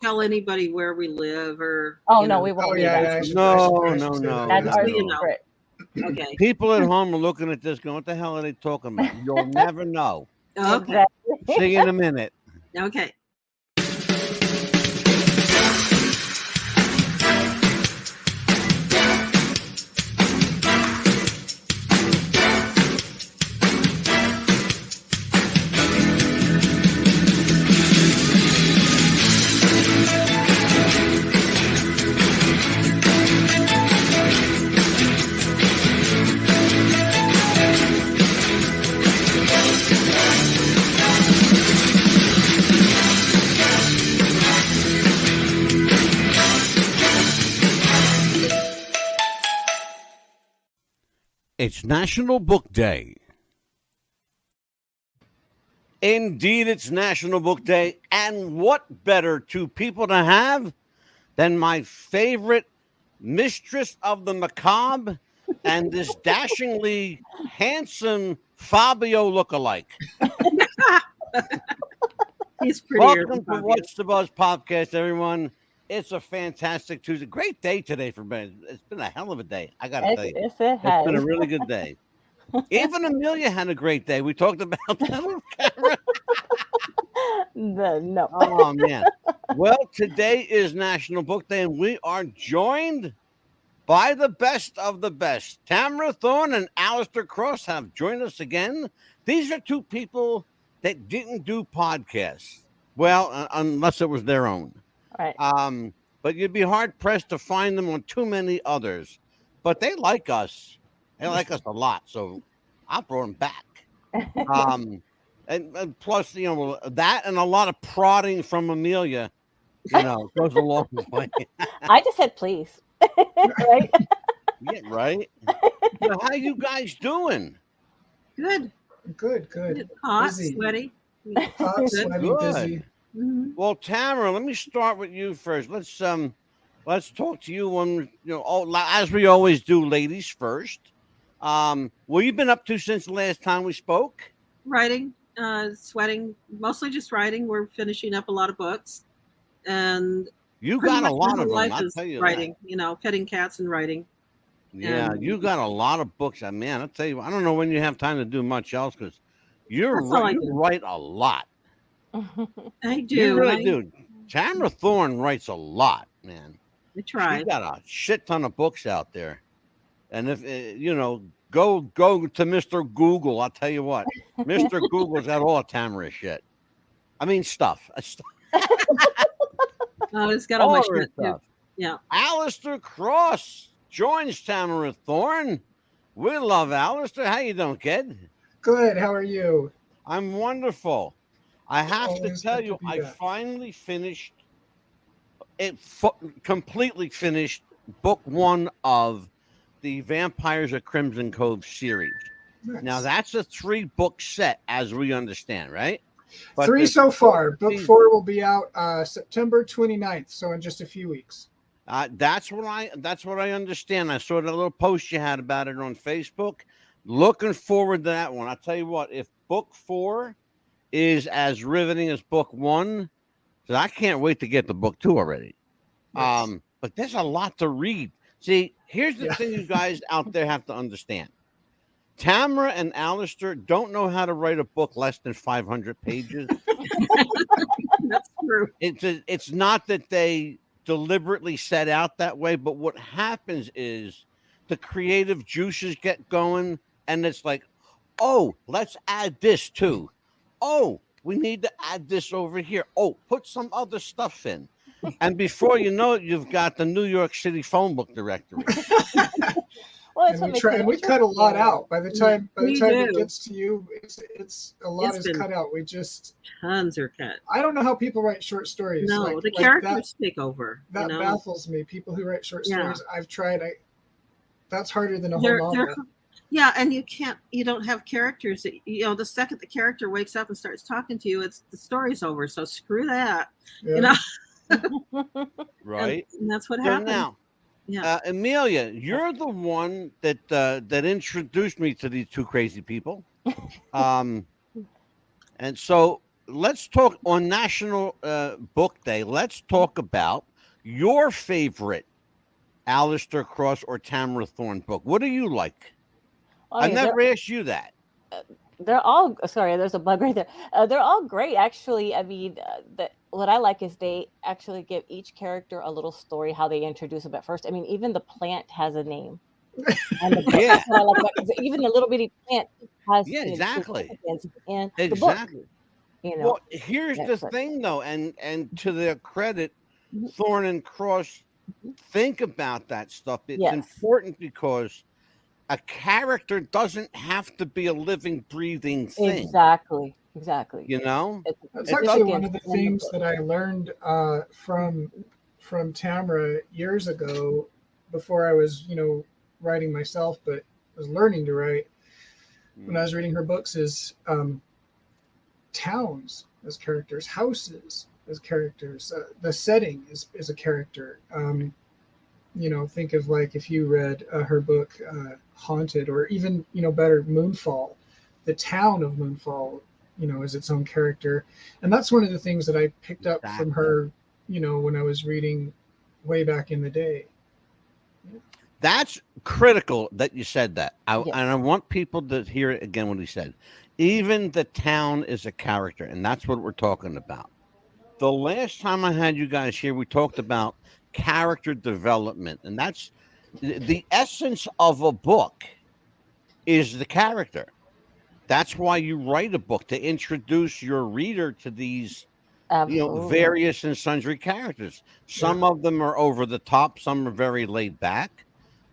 tell anybody where we live or. Oh, no, we won't. No. That's our secret. Okay. People at home are looking at this going, what the hell are they talking about? You'll never know. Okay. Exactly. See you in a minute. Okay. It's National Book Day. Indeed, it's National Book Day. And what better two people to have than my favorite mistress of the macabre and this dashingly handsome Fabio lookalike. He's pretty. Welcome to What's the Buzz podcast, everyone. It's a fantastic Tuesday. Great day today for me. It's been a hell of a day. I got to tell you. Yes, it has. It's been a really good day. Even Amelia had a great day. We talked about that on camera. No. Oh, man. Well, today is National Book Day, and we are joined by the best of the best. Tamara Thorne and Alistair Cross have joined us again. These are two people that didn't do podcasts. Well, unless it was their own. Right. But you'd be hard-pressed to find them on too many others. But they like us. They like us a lot, so I brought them back. And plus, that and a lot of prodding from Amelia, goes a long way. I just said please. Right? Yeah, right? So how you guys doing? Good. Hot, Busy. sweaty. Hot, sweaty, busy. Mm-hmm. Well, Tamara, let me start with you first. Let's talk to you when as we always do, ladies first. What you been up to since the last time we spoke? Writing, sweating, mostly just writing. We're finishing up a lot of books, and you got a lot of them. Life I'll is tell you writing. that. Petting cats and writing. Yeah, And you got a lot of books. Man, I'll tell you, I don't know when you have time to do much else because you write a lot. I do. You really do. Tamara Thorne writes a lot, man. I tried. She got a shit ton of books out there, and if go to Mr. Google. I'll tell you what, Mr. Google's got all Tamara shit. I mean stuff. Oh, it's got all my shit too. Yeah. Alistair Cross joins Tamara Thorne. We love Alistair. How you doing, kid? Good. How are you? I'm wonderful. I have to Always tell good you, to be I back. finally finished completely finished book one of the Vampires of Crimson Cove series. Nice. Now, that's a 3-book set, as we understand, right? But 3 there's so far. Book 14 4 will be out September 29th, so in just a few weeks. That's what I understand. I saw that little post you had about it on Facebook. Looking forward to that one. I'll tell you what, if book 4 is as riveting as book 1, so I can't wait to get to book 2 already. Yes. But there's a lot to read. See, here's the thing you guys out there have to understand. Tamara and Alistair don't know how to write a book less than 500 pages. That's true. It's not that they deliberately set out that way, but what happens is the creative juices get going, and it's like, oh, let's add this too. Oh, we need to add this over here. Oh, put some other stuff in. And before you know it, you've got the New York City phone book directory. Well, And we cut a lot out. By the time it gets to you, it's a lot It's is been cut out. We just Tons are cut. I don't know how people write short stories. No, the characters take over. That baffles me. People who write short stories, I've tried. That's harder than a whole novel. Yeah, and you don't have characters that, the second the character wakes up and starts talking to you, the story's over. So screw that. Yeah. Right. And that's what So happened. now, Amelia, you're the one that introduced me to these two crazy people. And so let's talk on National Book Day. Let's talk about your favorite Alistair Cross or Tamara Thorne book. What do you like? Oh, I yeah, never asked you that. they're all sorry. There's a bug right there. They're all great, actually. I mean, what I like is they actually give each character a little story, how they introduce them at first. I mean, even the plant has a name. And the book, Yeah. that's what I like about it, 'cause even the little bitty plant has Yeah, exactly. significance in the book. Exactly. You know, Well, here's the that's what. thing, though, and to their credit, Mhm. Thorne and Cross think about that stuff. It's Yes. important because a character doesn't have to be a living, breathing thing. Exactly. You know, That's actually one of the things that I learned from Tamara years ago, before I was, writing myself, but was learning to write. When I was reading her books, is towns as characters, houses as characters, the setting is a character. Think of, like, if you read her book Haunted, or even better, Moonfall. The town of Moonfall is its own character, and that's one of the things that I picked up from her when I was reading way back in the day. That's critical that you said that. Yes. And I want people to hear it again, what he said. Even the town is a character, and that's what we're talking about. The last time I had you guys here, we talked about character development, and that's the essence of a book is the character. That's why you write a book, to introduce your reader to these various and sundry characters. Some of them are over the top, some are very laid back.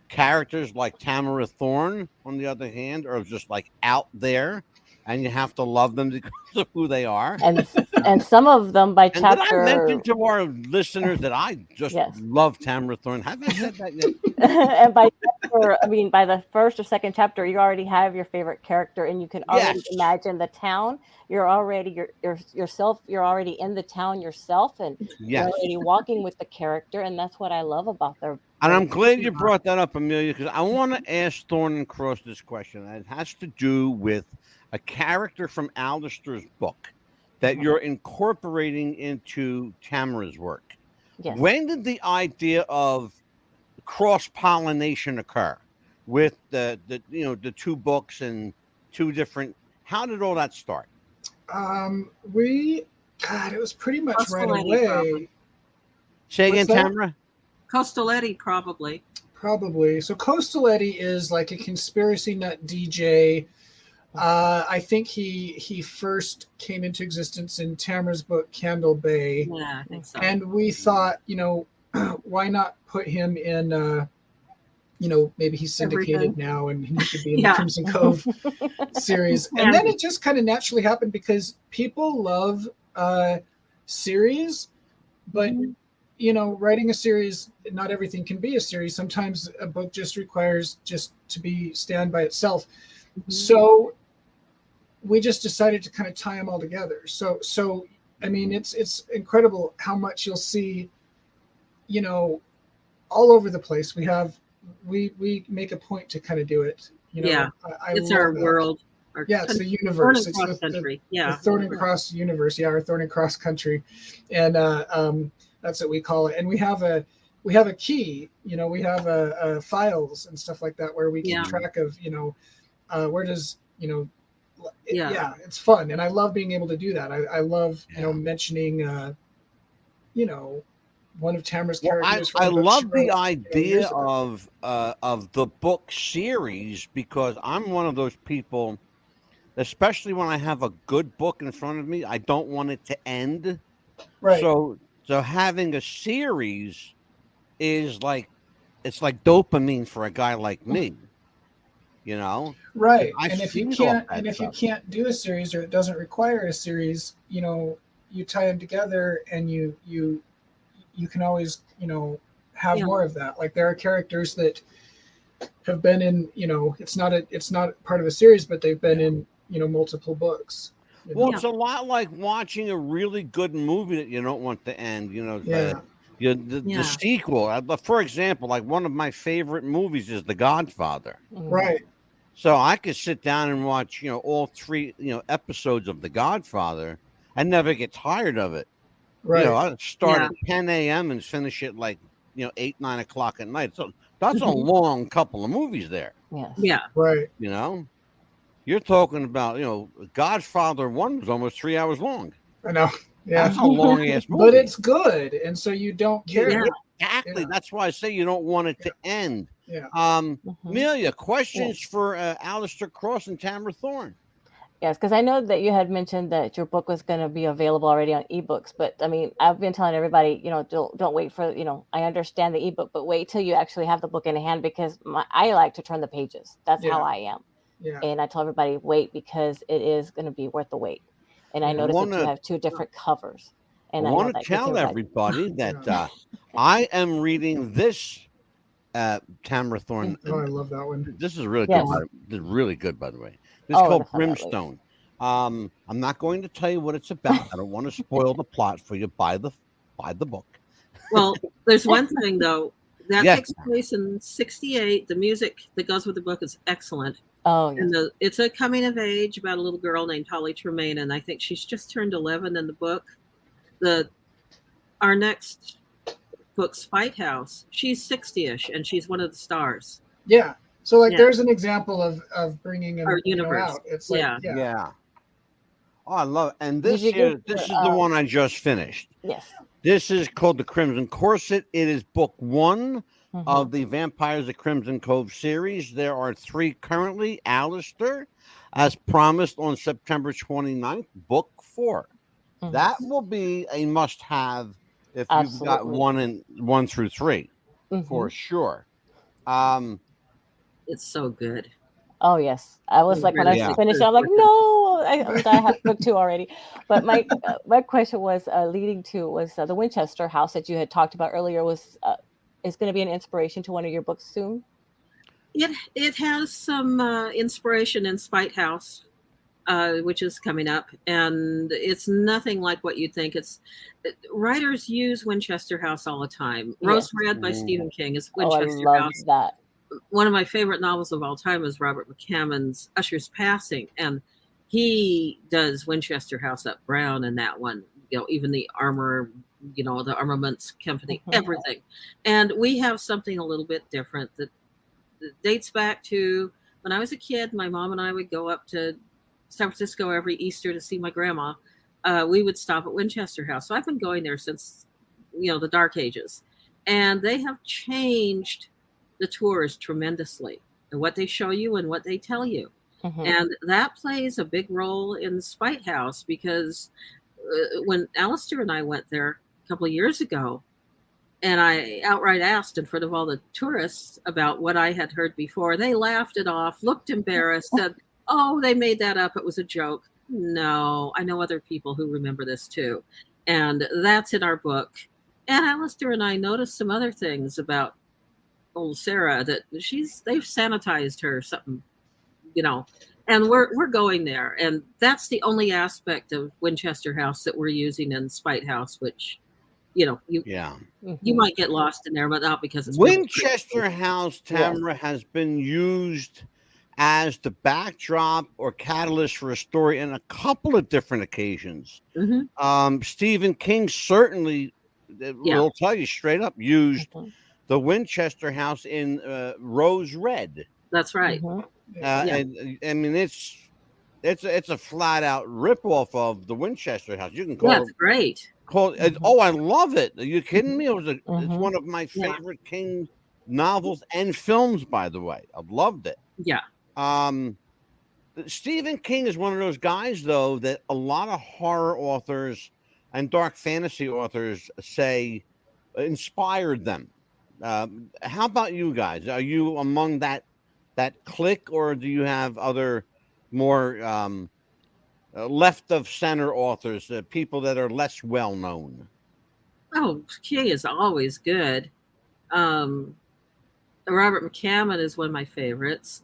Characters like Tamara Thorne, on the other hand, are just like out there, and you have to love them because of who they are. And some of them by chapter. And did I mention to our listeners that I just love Tamara Thorne? Have I said that yet? And by chapter, I mean, by the first or second chapter, you already have your favorite character, and you can already imagine the town. You're already yourself. You're already in the town yourself, and you're already walking with the character, and that's what I love about their. And I'm glad you brought that up, Amelia, because I want to ask Thorne and Cross this question. And it has to do with a character from Alistair's book that you're incorporating into Tamara's work. Yes. When did the idea of cross-pollination occur with the two books and two different? How did all that start? It was pretty much right away. Probably. Say again, Tamara? Costelletti, probably. Probably. So Costelletti is like a conspiracy nut DJ. I think he first came into existence in Tamara's book Candle Bay. Yeah, I think so. And we thought, why not put him in maybe he's syndicated now and he could be in the Crimson Cove series. And then it just kind of naturally happened because people love series, but writing a series, not everything can be a series. Sometimes a book just requires just to stand by itself. Mm-hmm. So we just decided to kind of tie them all together. So I mean, it's incredible how much you'll see, all over the place. We make a point to kind of do it. It's our world. It's the universe. Thorne and Cross country. The Thorne and Cross universe. Yeah, our Thorne and Cross country, and that's what we call it. And we have a key. We have files and stuff like that where we keep track of where does it's fun, and I love being able to do that. I love mentioning one of Tamara's characters. I love the idea of the book series, because I'm one of those people, especially when I have a good book in front of me, I don't want it to end. Right. So having a series is like, it's like dopamine for a guy like me. Right. And if you can't do a series, or it doesn't require a series, you tie them together, and you can always, have more of that. Like, there are characters that have been in, it's not part of a series, but they've been in, multiple books. Well, it's a lot like watching a really good movie that you don't want to end, the sequel. For example, like one of my favorite movies is The Godfather. Right. So I could sit down and watch, all three, episodes of The Godfather, and never get tired of it. Right. You know, I start at 10 a.m. and finish it like 8, 9 o'clock at night. So that's a long couple of movies there. Yes. Yeah. Right. You know, you're talking about Godfather 1 was almost 3 hours long. I know. Yeah. That's a long ass movie. But it's good, and so you don't care. Yeah. Exactly. Yeah. That's why I say you don't want it to end. Yeah. Amelia, questions for Alistair Cross and Tamara Thorne? Yes, because I know that you had mentioned that your book was going to be available already on ebooks, but I mean, I've been telling everybody, don't wait for, I understand the ebook, but wait till you actually have the book in hand, because I like to turn the pages. That's how I am. Yeah. And I tell everybody, wait, because it is going to be worth the wait. And I noticed that you have 2 different covers. And I want to tell everybody that I am reading this Tamara Thorne. Oh, I love that one. This is really good. This is really good, by the way. This is called Brimstone. I'm not going to tell you what it's about. I don't want to spoil the plot for you. Buy the book. Well, there's one thing though that takes place in '68. The music that goes with the book is excellent. Oh, yes. And it's a coming of age about a little girl named Holly Tremaine, and I think she's just turned 11 in the book. Our next book, Spite House, she's 60-ish, and she's one of the stars. Yeah. So there's an example of bringing our universe out. It's like yeah. Oh, I love it. And this is the one I just finished. Yes. This is called The Crimson Corset. It is book 1 of the Vampires of Crimson Cove series. There are 3 currently. Alistair, as promised on September 29th, book 4. That will be a must-have if you've got 1 through 3, for sure. It's so good. Oh, yes. I was like, when I finished, I'm like, no, I have book 2 already. But my question was leading to was the Winchester house that you had talked about earlier is going to be an inspiration to one of your books soon? It has some inspiration in Spite House, which is coming up, and it's nothing like what you'd think. Writers use Winchester House all the time. Rose Red by Stephen King is Winchester I love House. That. One of my favorite novels of all time is Robert McCammon's Usher's Passing, and he does Winchester House up brown in that one. Even the armor, the armaments company, everything. And we have something a little bit different that dates back to when I was a kid. My mom and I would go up to San Francisco every Easter to see my grandma. We would stop at Winchester House. So I've been going there since, the Dark Ages. And they have changed the tours tremendously, and what they show you and what they tell you. And that plays a big role in Spite House, because when Alistair and I went there a couple of years ago, and I outright asked in front of all the tourists about what I had heard before, they laughed it off, looked embarrassed, said, oh, they made that up. It was a joke. No, I know other people who remember this too. And that's in our book. And Alistair and I noticed some other things about old Sarah, that they've sanitized her something, and we're going there. And that's the only aspect of Winchester House that we're using in Spite House, which, you might get lost in there, but not because it's Winchester House, Tamara, has been used as the backdrop or catalyst for a story in a couple of different occasions. Stephen King certainly will tell you straight up used the Winchester House in Rose Red. That's right. And I mean, it's a flat out ripoff of the Winchester House. You can call it's great. Oh, I love it. Are you kidding me? It's one of my favorite King novels and films, by the way. I've loved it. Yeah. Stephen King is one of those guys, though, that a lot of horror authors and dark fantasy authors say inspired them. How about you guys? Are you among that clique, or do you have other more left of center authors, people that are less well known? Oh, King is always good. Robert McCammon is one of my favorites.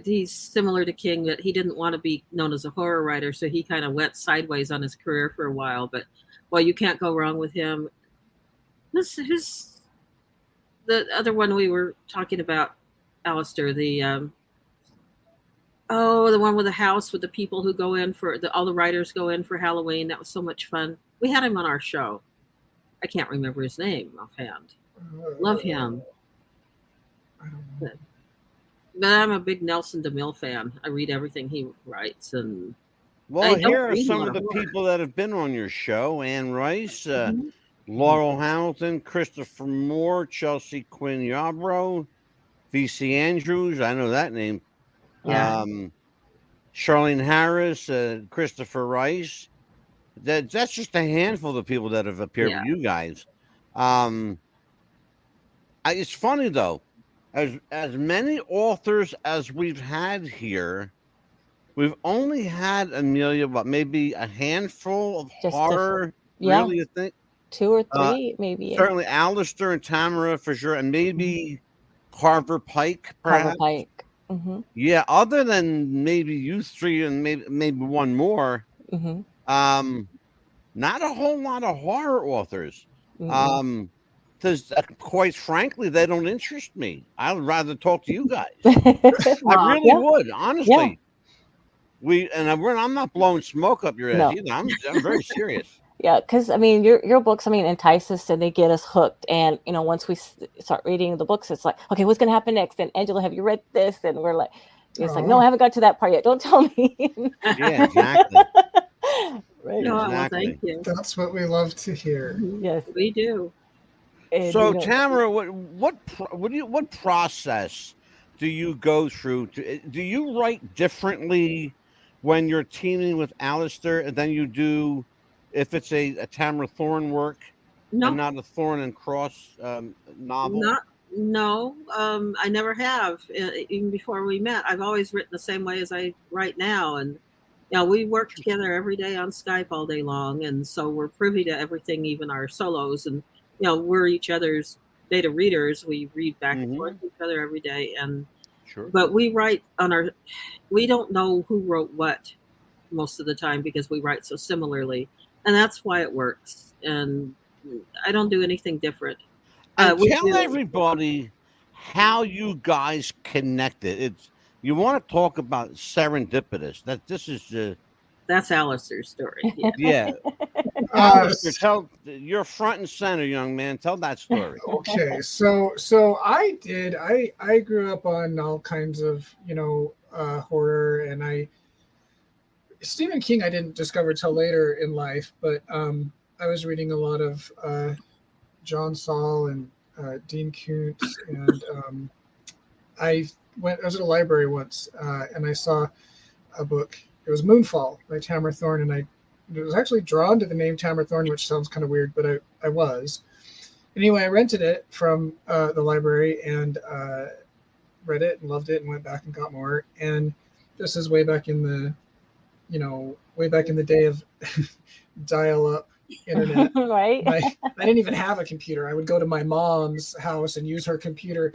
He's similar to King, that he didn't want to be known as a horror writer, so he kind of went sideways on his career for a while. But you can't go wrong with him. Who's the other one we were talking about, Alistair? The Oh, the one with the house with the people who go in for all the writers go in for Halloween. That was so much fun. We had him on our show. I can't remember his name offhand. Love him. I don't know. But I'm a big Nelson DeMille fan. I read everything he writes, and Well, here are some of the people that have been on your show: Anne Rice, Laurel Hamilton, Christopher Moore, Chelsea Quinn Yarbro, V.C. Andrews. I know that name. Yeah. Charlaine Harris, Christopher Rice. That's just a handful of the people that have appeared with you guys. It's funny though, as many authors as we've had here, we've only had, Amelia, what, maybe a handful of just horror. Really, you think? 2 or 3, maybe. Certainly, Alistair and Tamara for sure, and maybe Carver Pike, perhaps. Carver Pike. Mm-hmm. Yeah, other than maybe you 3 and maybe one more. Mm-hmm. Not a whole lot of horror authors. Because quite frankly, they don't interest me. I would rather talk to you guys. I really would, honestly. Yeah. I'm not blowing smoke up your ass either. I'm very serious. Yeah, because I mean, your books, entice us and they get us hooked. And once we start reading the books, it's like, okay, what's going to happen next? And Angela, have you read this? And we're like, it's like, no, I haven't got to that part yet. Don't tell me. Yeah, exactly. Right. No, exactly. Well, thank you. That's what we love to hear. Yes, we do. And, so, Tamara, what process do you go through? Do you write differently when you're teaming with Alistair than you do if it's a Tamara Thorne work and not a Thorne and Cross novel? No, I never have. Even before we met, I've always written the same way as I write now, and we work together every day on Skype all day long, and so we're privy to everything, even our solos, and we're each other's beta readers. We read back and forth to each other every day, and but we write on we don't know who wrote what most of the time because we write so similarly, and that's why it works. And I don't do anything different. Tell everybody how you guys connected. You want to talk about serendipitous. That's Alistair's story. Yeah. Alistair, you're front and center, young man. Tell that story. Okay, so I grew up on all kinds of horror, and Stephen King I didn't discover till later in life, but I was reading a lot of John Saul and Dean Koontz, and I was at a library once, and I saw a book. It was Moonfall by Tamara Thorne, and I was actually drawn to the name Tamara Thorne, which sounds kind of weird, but I was. Anyway, I rented it from the library and read it and loved it and went back and got more. And this is way back in the day of dial-up internet. Right. I didn't even have a computer. I would go to my mom's house and use her computer.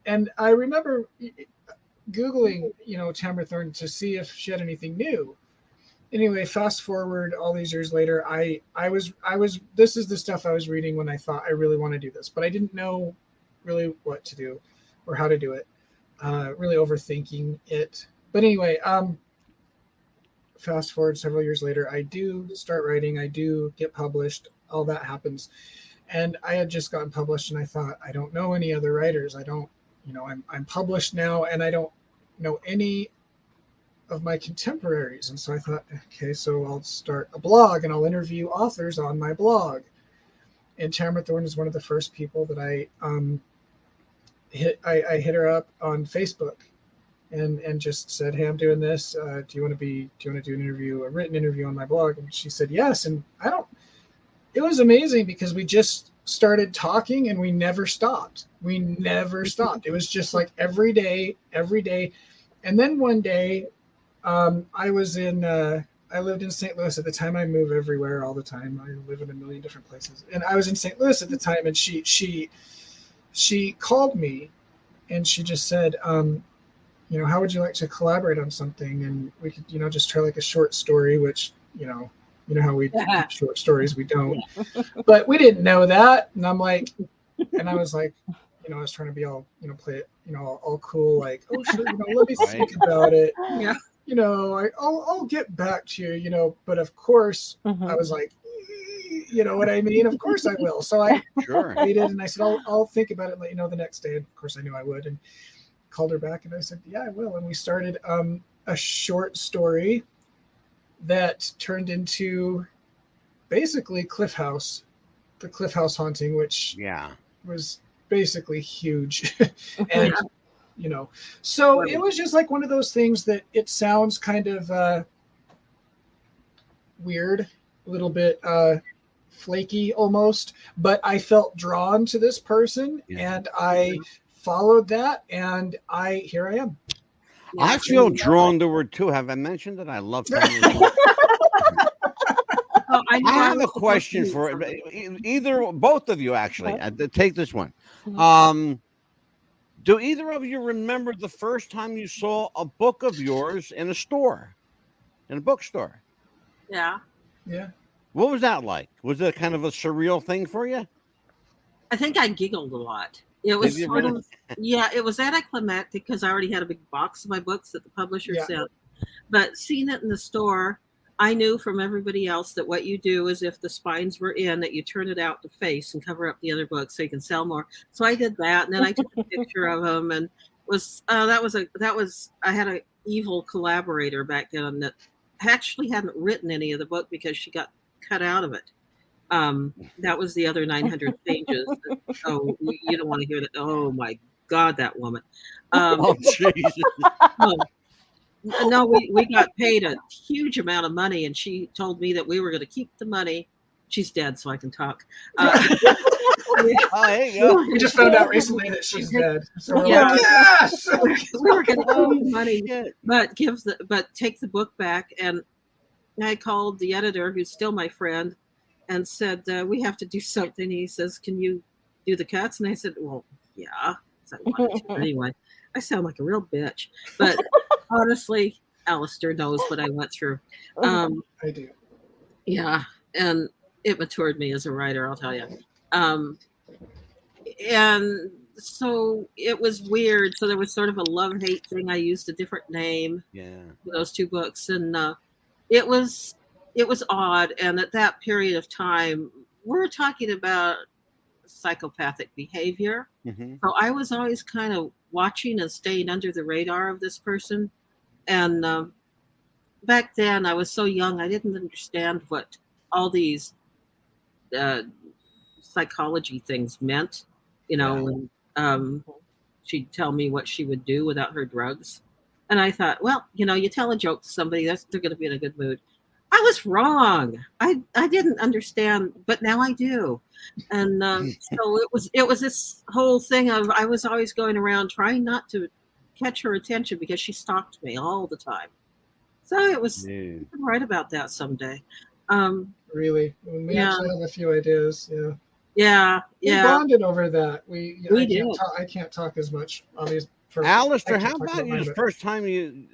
And I remember Googling, Tamara Thorne to see if she had anything new. Anyway, fast forward all these years later, I was this is the stuff I was reading when I thought I really want to do this, but I didn't know really what to do or how to do it. Really overthinking it. But anyway, fast forward several years later, I do start writing, I do get published, all that happens. And I had just gotten published and I thought, I don't know any other writers. I don't, I'm published now and I don't know any of my contemporaries. And so I thought, okay, so I'll start a blog and I'll interview authors on my blog. And Tamara Thorne is one of the first people that I hit her up on Facebook and just said, hey, I'm doing this. Do you want to do an interview, a written interview on my blog? And she said, yes. And it was amazing because we just started talking and we never stopped. It was just like every day. And then one day I lived in St. Louis at the time. I move everywhere all the time. I live in a million different places. And I was in St. Louis at the time, and she called me and she just said, how would you like to collaborate on something? And we could, just try like a short story, which, how we do short stories, we don't. But we didn't know that. And I'm like, and I was like, I was trying to be all, play it, all cool, like, oh, sure, let me think about it. Yeah. I'll get back to you, but of course I was like, you know what I mean? Of course I will. So I waited and I said, I'll think about it and let you know the next day. And of course I knew I would, and called her back and I said, yeah, I will. And we started a short story that turned into basically the Cliffhouse Haunting, which was basically huge. And so it was just like one of those things that it sounds kind of weird, a little bit flaky almost, but I felt drawn to this person and I followed that, and here I am. I feel drawn to her too. Have I mentioned that I love Tamara? I have a question for both of you, actually. Take this one. Do either of you remember the first time you saw a book of yours in a bookstore? Yeah. Yeah. What was that like? Was it kind of a surreal thing for you? I think I giggled a lot. It was sort of, it was anticlimactic because I already had a big box of my books that the publisher sent. But seeing it in the store, I knew from everybody else that what you do is if the spines were in, that you turn it out to face and cover up the other books so you can sell more. So I did that, and then I took a picture of them, and I had an evil collaborator back then that actually hadn't written any of the book because she got cut out of it. That was the other 900 pages. Oh, you don't want to hear that. Oh my God, that woman. Jesus. No, we got paid a huge amount of money, and she told me that we were going to keep the money. She's dead, so I can talk. There you go. We just found out recently that she's dead. So we're like, yes! We were going to keep the money, but take the book back. And I called the editor, who's still my friend, and said, we have to do something. He says, can you do the cuts? And I said, well, yeah. So I wanted to anyway. I sound like a real bitch, but honestly, Alistair knows what I went through. I do. Yeah, and it matured me as a writer, I'll tell you. And so it was weird. So there was sort of a love-hate thing. I used a different name for those two books, and it was odd. And at that period of time, we're talking about psychopathic behavior. So I was always kind of watching and staying under the radar of this person. And back then I was so young, I didn't understand what all these psychology things meant, when she'd tell me what she would do without her drugs. And I thought, well, you tell a joke to somebody, they're going to be in a good mood. I was wrong. I didn't understand, but now I do. And so it was this whole thing of I was always going around trying not to catch her attention because she stalked me all the time. So it was I can write about that someday. Really? We actually have a few ideas. We bonded over that. I can't talk as much, obviously. Alistair, how about you? First time you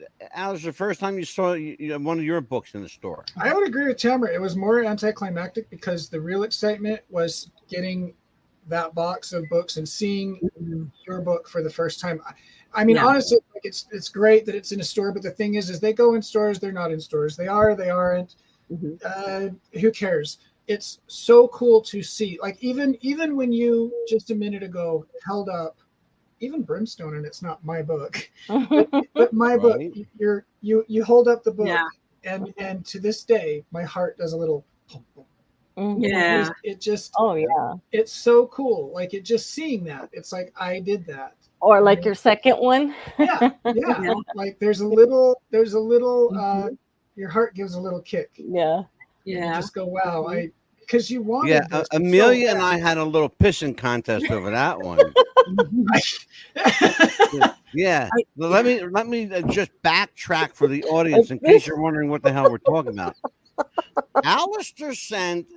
saw one of your books in the store. I would agree with Tamara. It was more anticlimactic because the real excitement was getting that box of books and seeing your book for the first time. I mean, honestly, like it's great that it's in a store, but the thing is they go in stores, they're not in stores. They are, they aren't. Who cares? It's so cool to see. Like even when you just a minute ago held up even Brimstone, and it's not my book, but my book. You hold up the book, and to this day, my heart does a little. Yeah, it just. Oh yeah, it's so cool. Like it just seeing that. It's like I did that. Or like your second one. Yeah. Like there's a little. Your heart gives a little kick. Yeah. You just go, wow, because you wanted. Yeah, Amelia and I had a little pissing contest over that one. Let me just backtrack for the audience in case you're wondering what the hell we're talking about. Alistair sent.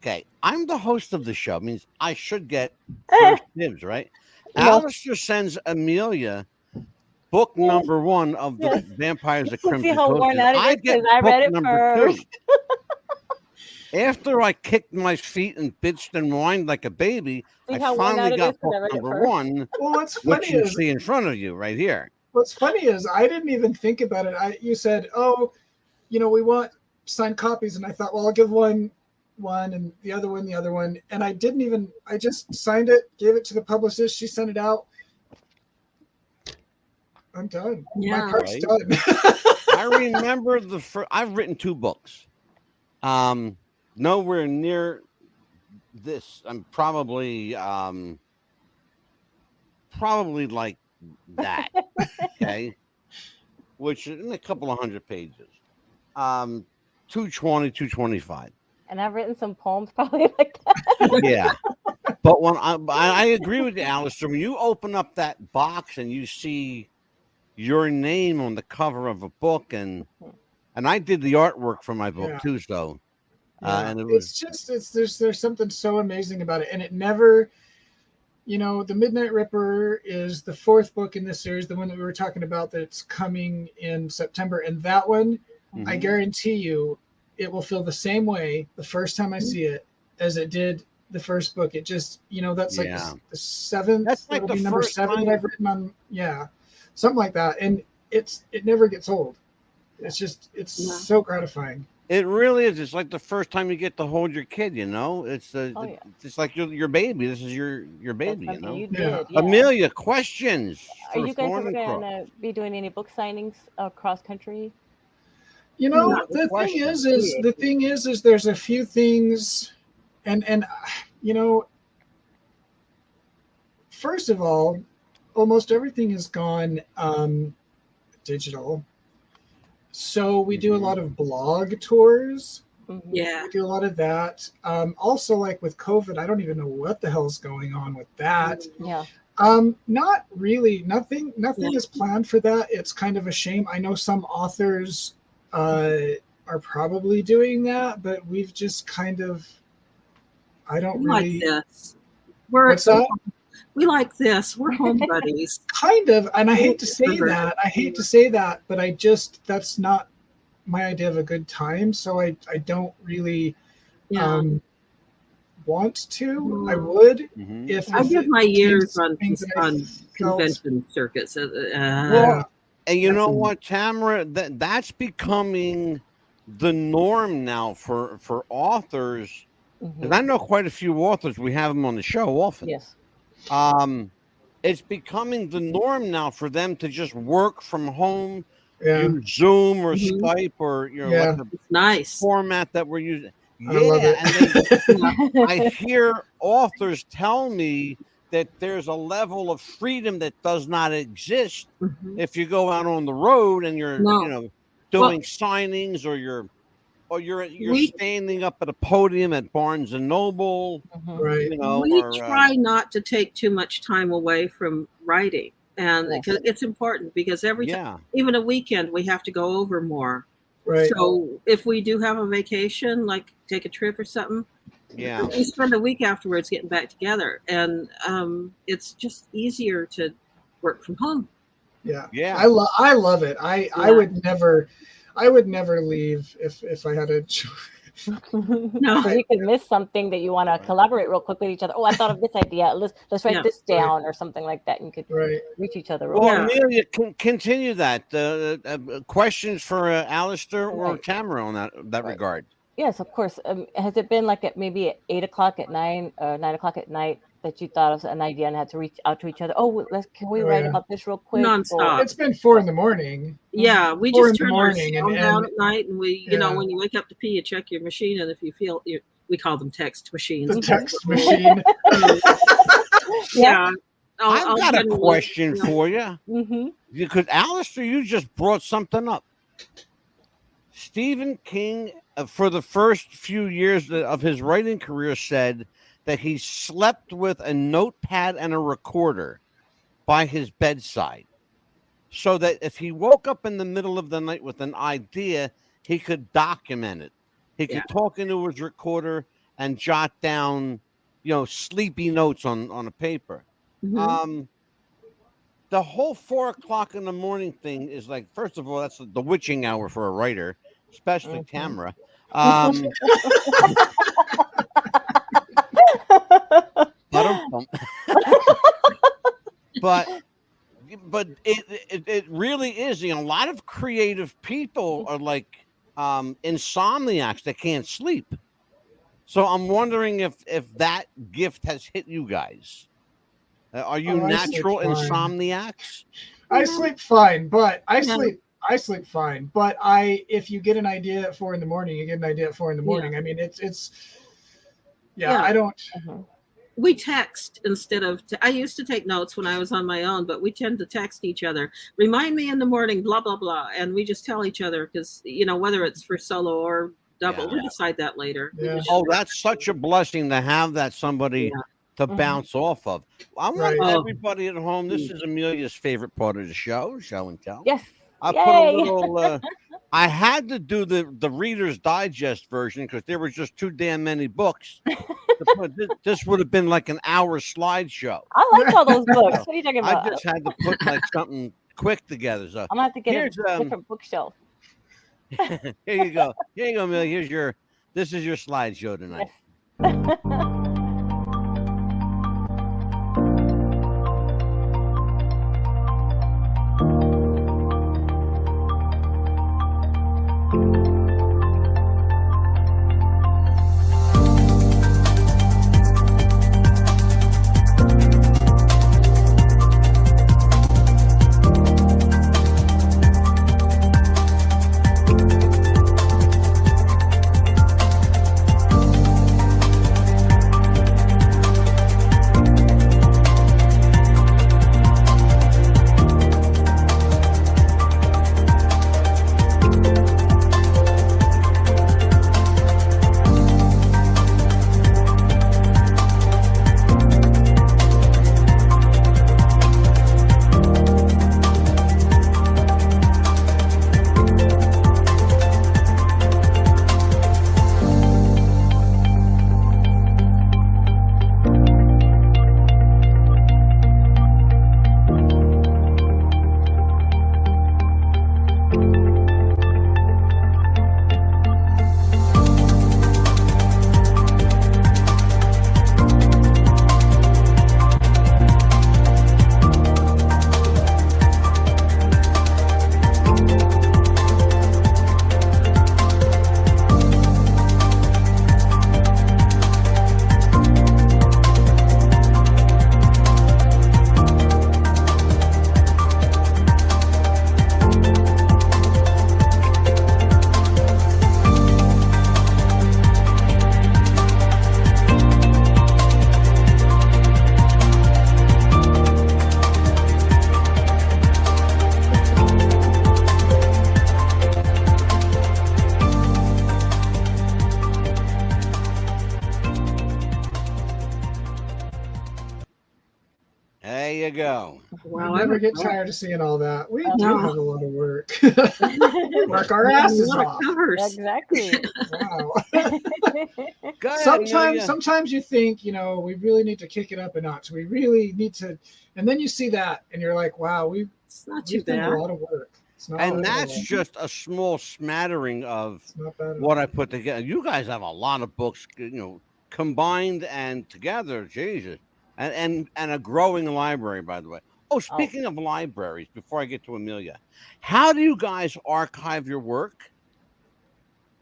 Okay, I'm the host of the show. Means I should get first dibs, right? Alistair sends Amelia book number 1 of the Vampires of Crimson Corset. I get I read it first. After I kicked my feet and bitched and whined like a baby, See I how one finally out of got this because I book read it number first? one, Well, what's which funny you is see in front of you right here. I didn't even think about it. You said, "Oh, we want signed copies," and I thought, well, I'll give one, and the other one, and I didn't even. I just signed it, gave it to the publicist. She sent it out. I'm done. Yeah. My part's Right. done. I remember I've written 2 books. Nowhere near this. I'm probably like that. Okay. Which is in a couple of 100 pages. 220, 225. And I've written some poems probably like that. Yeah. But when I agree with you, Alistair, when you open up that box and you see your name on the cover of a book, and I did the artwork for my book too, so and it was there's something so amazing about it, and it never, the Midnight Ripper is the 4th book in this series, the one that we were talking about that's coming in September, and that one, I guarantee you, it will feel the same way the first time I see it as it did the first book. It just, that's like the 7th. That's like it'll the be number first 7 time. that I've written on. Yeah, something like that, and it never gets old. It's just so gratifying. It really is. It's like the first time you get to hold your kid. It's it's like your baby. This is your baby. You did, yeah. Amelia, questions? Are you guys ever going to be doing any book signings cross country? The thing is there's a few things, and first of all, almost everything has gone digital. So we do a lot of blog tours. Yeah. We do a lot of that. Also, like with COVID, I don't even know what the hell's going on with that. Yeah. Not really. Nothing is planned for that. It's kind of a shame. I know some authors are probably doing that, but we've just kind of, I don't really like this. What's that? We like this. We're home buddies. Kind of, and I hate to say that, but that's not my idea of a good time. So I don't really want to. I would if I did my years on felt... convention circuits. And you know what, Tamara? That's becoming the norm now for authors. And I know quite a few authors. We have them on the show often. Yes. It's becoming the norm now for them to just work from home, use Zoom or Skype or like the nice format that we're using. I love it. And I hear authors tell me that there's a level of freedom that does not exist if you go out on the road and you're doing signings or you're standing up at a podium at Barnes and Noble. Right. We try not to take too much time away from writing, and it's important because every time, even a weekend, we have to go over more. Right. So if we do have a vacation, like take a trip or something, we spend a week afterwards getting back together, and it's just easier to work from home. Yeah. I love it. I would never leave if I had a choice. No, you could miss something that you want to collaborate real quick with each other. Oh, I thought of this idea. Let's write this down or something like that. And you could reach each other. Amelia, continue that. Questions for Alistair or Tamara on that regard? Yes, of course. Has it been like at maybe at 8 o'clock at night, 9 o'clock at night that you thought of an idea and had to reach out to each other? Oh, can we write about this real quick? Nonstop. It's been 4 a.m. Yeah, we just turn our phone down at night, and we, when you wake up to pee, you check your machine, and if you feel, we call them text machines. The text machine. I've got a question for you. Because Alistair, you just brought something up. Stephen King, for the first few years of his writing career, said that he slept with a notepad and a recorder by his bedside, so that if he woke up in the middle of the night with an idea, he could document it. He could talk into his recorder and jot down, sleepy notes on a paper. The whole 4 o'clock in the morning thing is like, first of all, that's the witching hour for a writer, especially Tamara. But it really is. You know, a lot of creative people are like insomniacs that can't sleep. So I'm wondering if that gift has hit you guys. Are you natural insomniacs? I sleep fine, but I sleep fine. But if you get an idea at 4 a.m, you get an idea at 4 a.m. I mean, it's I don't. We text instead of I used to take notes when I was on my own, but we tend to text each other. Remind me in the morning, blah blah blah, and we just tell each other because whether it's for solo or double, we decide that later. Yeah. Oh, that's such a blessing to have that somebody to bounce off of. I want everybody at home. This is Amelia's favorite part of the show and tell. Yes. I put a little. I had to do the Reader's Digest version because there was just too damn many books. This would have been like an hour slideshow. I like all those books. What are you talking about? I just had to put like something quick together. So I'm gonna have to get a different bookshelf. Here you go, Amelia. This is your slideshow tonight. Yes. you go. Wow, I never get tired of seeing all that. We do have a lot of work. Work our asses off. Exactly. Wow. Sometimes you think, we really need to kick it up a notch. We really need to, and then you see that, and you're like, wow, we've done a lot of work. And that's just a small smattering of what I put together. You guys have a lot of books, combined and together. Jesus. And a growing library, by the way. Oh, speaking of libraries, before I get to Amelia, how do you guys archive your work?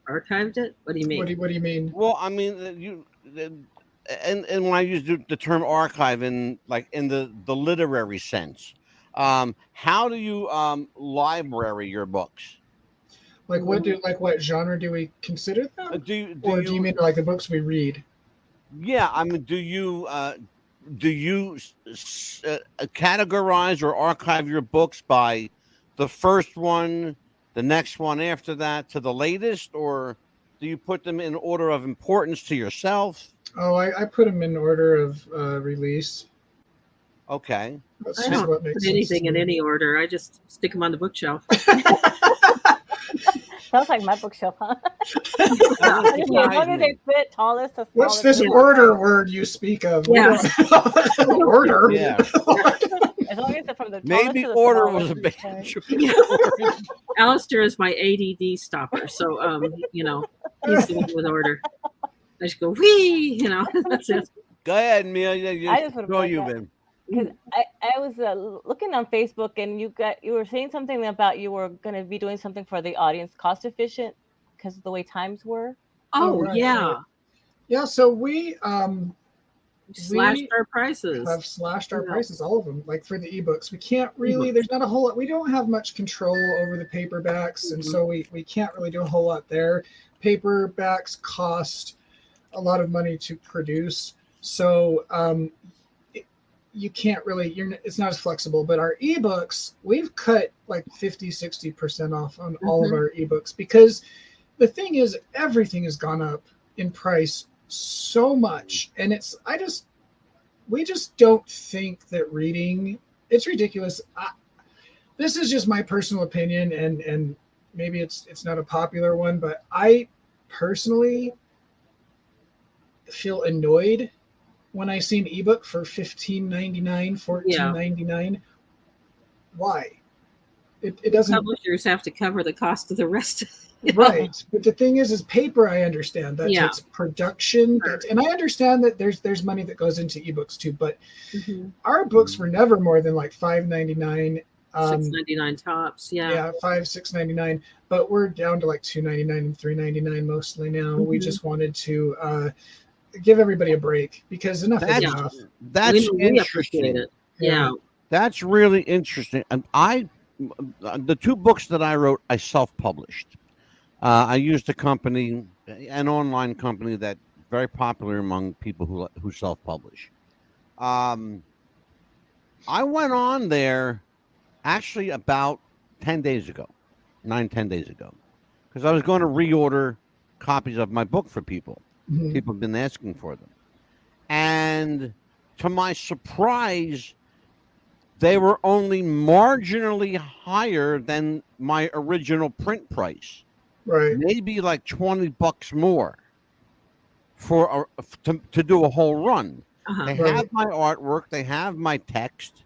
Archived it? What do you mean? What do you mean? Well, I mean, and when I use the term archive in the literary sense, how do you library your books? What genre do we consider them? Do you mean like the books we read? Yeah, I mean, do you categorize or archive your books by the first one, the next one after that, to the latest, or do you put them in order of importance to yourself? Oh, I put them in order of release. Okay. I don't put anything in any order. I just stick them on the bookshelf. Sounds like my bookshelf, huh? As long as they fit, tallest to smallest. What's this order word you speak of? Yeah. Order. Yeah. As long as it's from the maybe to the order was a bad choice. Alistair is my ADD stopper, so He's the one with order. I just go, wee, that's it. Go ahead, Mia. I just want to go you, Ben. because I was looking on Facebook, and you were saying something about you were going to be doing something for the audience, cost efficient, because of the way times were. Oh, right, yeah. right. Yeah, so we slashed our prices. Have slashed our prices, all of them. Like for the ebooks, we can't really. There's not a whole lot. We don't have much control over the paperbacks, and so we can't really do a whole lot there. Paperbacks cost a lot of money to produce, so you can't really. It's not as flexible. But our ebooks, we've cut like 50-60% off on all of our ebooks, because the thing is, everything has gone up in price so much, and we just don't think that reading, it's ridiculous. This is just my personal opinion, and maybe it's not a popular one, but I personally feel annoyed when I see an ebook for $15.99, $14.99. Why? It doesn't. Publishers have to cover the cost of the rest. Right, but the thing is paper. I understand that it's production, and I understand that there's money that goes into ebooks too. But our books were never more than like $5.99, $6.99 tops. Yeah, $6.99. But we're down to like $2.99 and $3.99 mostly now. We just wanted to give everybody a break, because enough is enough. That's we interesting. It. Yeah, that's really interesting. And the two books that I wrote, I self-published. I used a company, an online company that's very popular among people who self-publish. I went on there actually about 10 days ago, 10 days ago, because I was going to reorder copies of my book for people. People have been asking for them. And to my surprise, they were only marginally higher than my original print price. Right. Maybe like $20 more to do a whole run. They have my artwork, they have my text,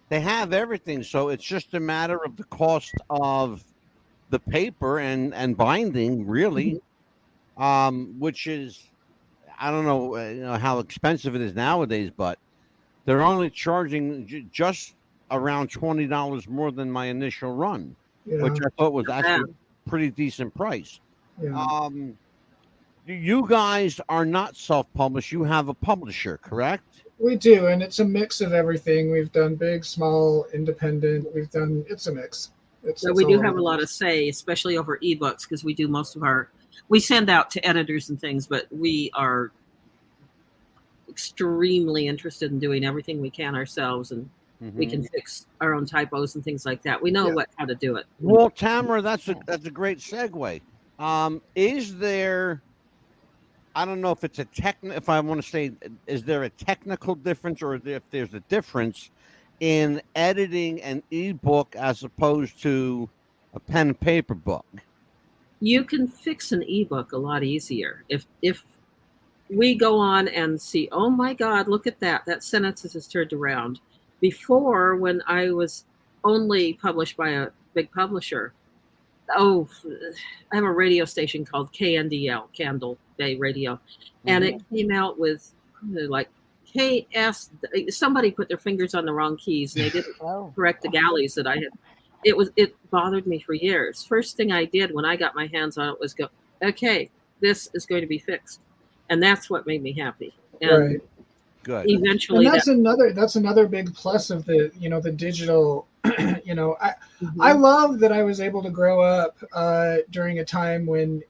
they have everything. So it's just a matter of the cost of the paper and binding, really, which is, I don't know, how expensive it is nowadays, but they're only charging just around $20 more than my initial run, which I thought was actually pretty decent price. You guys are not self-published. You have a publisher, correct? We do, and it's a mix of everything. We've done big, small, independent. It's a mix. So we do have a lot of say, especially over ebooks, because we do most of we send out to editors and things, but we are extremely interested in doing everything we can ourselves, and we can fix our own typos and things like that. We know how to do it. Well, Tamara, that's a great segue. Is there, I don't know if it's if I want to say, is there a technical difference, or if there's a difference in editing an ebook as opposed to a pen and paper book? You can fix an ebook a lot easier if we go on and see, oh my God, look at that sentence has turned around. Before, when I was only published by a big publisher, I have a radio station called KNDL, Candle Bay Radio, and it came out with like KS. Somebody put their fingers on the wrong keys, and they didn't correct the galleys that I had. It bothered me for years. First thing I did when I got my hands on it was go, okay, this is going to be fixed, and that's what made me happy. And good. Eventually, and that's another big plus of the the digital. I love that I was able to grow up during a time when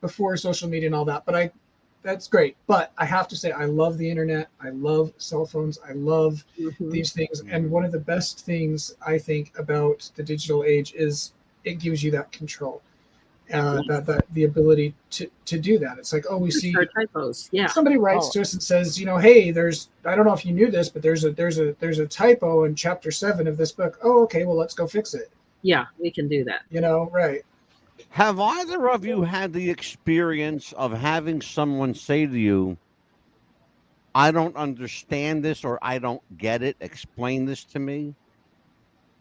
before social media and all that. But that's great. But I have to say, I love the internet. I love cell phones. I love these things. And one of the best things I think about the digital age is it gives you that control. That the ability to do that. It's like, we see typos. Somebody writes to us and says, hey, I don't know if you knew this, but there's a typo in chapter 7 of this book. Oh, okay, well, let's go fix it. Yeah, we can do that. Right. Have either of you had the experience of having someone say to you, I don't understand this, or I don't get it, explain this to me,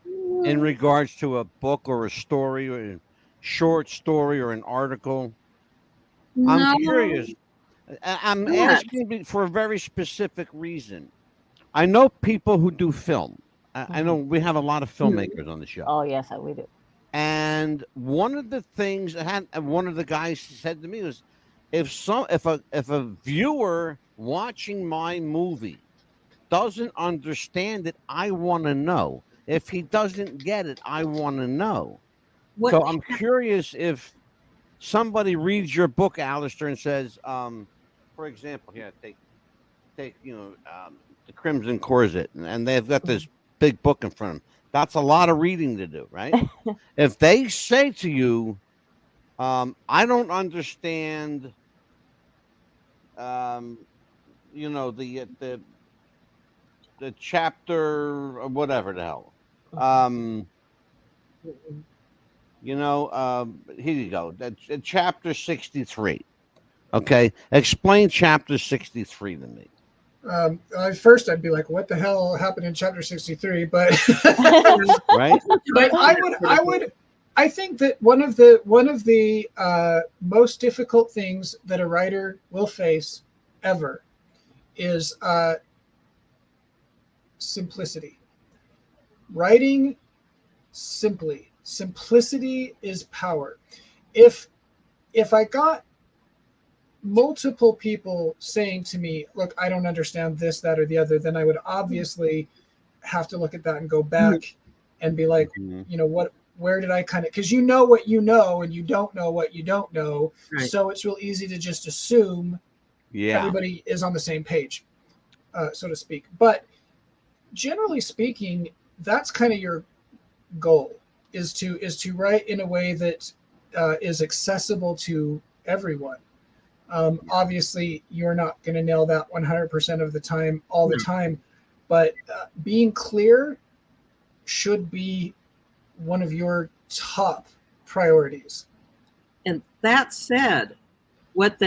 in regards to a book or a story or a short story or an article? I'm curious. I'm asking for a very specific reason. I know people who do film. I know we have a lot of filmmakers on the show. Oh yes, we do. And one of the things one of the guys said to me was, if a viewer watching my movie doesn't understand it, I want to know. If he doesn't get it, I want to know. So I'm curious if somebody reads your book, Alistair, and says, for example, here, take the Crimson Corset, and they've got this big book in front of them. That's a lot of reading to do, right? If they say to you, I don't understand, the chapter or whatever the hell. Here you go. That's chapter 63. Okay, explain chapter 63 to me. First, I'd be like, "What the hell happened in chapter 63?" But right. But I think that one of the most difficult things that a writer will face ever is simplicity. Writing simply. Simplicity is power. If I got multiple people saying to me, look, I don't understand this, that, or the other, then I would obviously have to look at that and go back and be like, where did I because you know what you know and you don't know what you don't know. Right. So it's real easy to just assume everybody is on the same page, so to speak. But generally speaking, that's kind of your goal, is to write in a way that is accessible to everyone. Obviously, you're not going to nail that 100% of the time, all the time, but being clear should be one of your top priorities. And that said, what